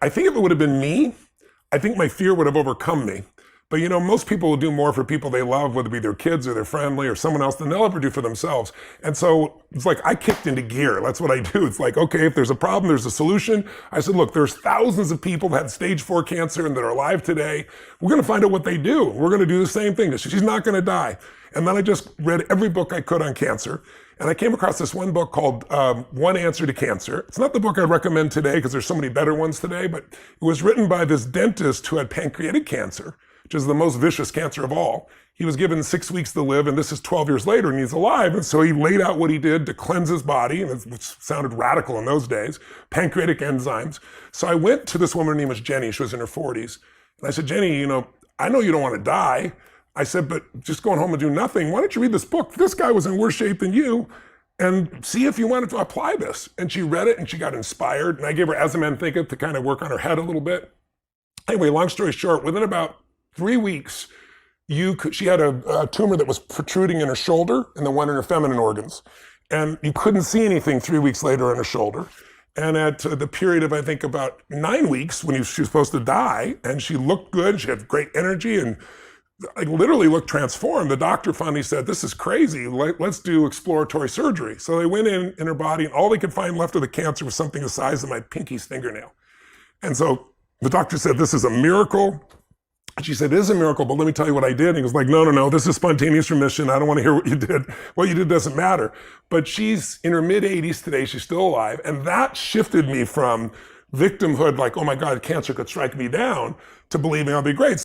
I think if it would have been me, I think my fear would have overcome me. But you know, most people will do more for people they love, whether it be their kids or their family or someone else, than they'll ever do for themselves. And so it's like I kicked into gear. That's what I do. It's like, okay, if there's a problem, there's a solution. I said, look, there's thousands of people that had stage 4 cancer and that are alive today. We're going to find out what they do. We're going to do the same thing. She's not going to die. And then I just read every book I could on cancer. And I came across this one book called One Answer to Cancer. It's not the book I'd recommend today because there's so many better ones today, but it was written by this dentist who had pancreatic cancer, which is the most vicious cancer of all. He was given 6 weeks to live, and this is 12 years later, and he's alive. And so he laid out what he did to cleanse his body, and it sounded radical in those days, pancreatic enzymes. So I went to this woman, her name was Jenny. She was in her 40s. And I said, Jenny, you know you don't want to die. I said, but just going home and do nothing, why don't you read this book? This guy was in worse shape than you, and see if you wanted to apply this. And she read it, and she got inspired. And I gave her As a Man Thinketh to kind of work on her head a little bit. Anyway, long story short, within about 3 weeks, she had a tumor that was protruding in her shoulder and the one in her feminine organs. And you couldn't see anything 3 weeks later on her shoulder. And at the period of, I think, about 9 weeks when she was supposed to die, and she looked good, she had great energy, and I literally looked transformed. The doctor finally said, this is crazy, let's do exploratory surgery. So they went in her body, and all they could find left of the cancer was something the size of my pinky's fingernail. And so the doctor said, this is a miracle. She said, it is a miracle, but let me tell you what I did. And he was like, no, this is spontaneous remission. I don't want to hear what you did. What you did doesn't matter. But she's in her mid-80s today. She's still alive. And that shifted me from victimhood, like, oh my God, cancer could strike me down, to believing I'll be great.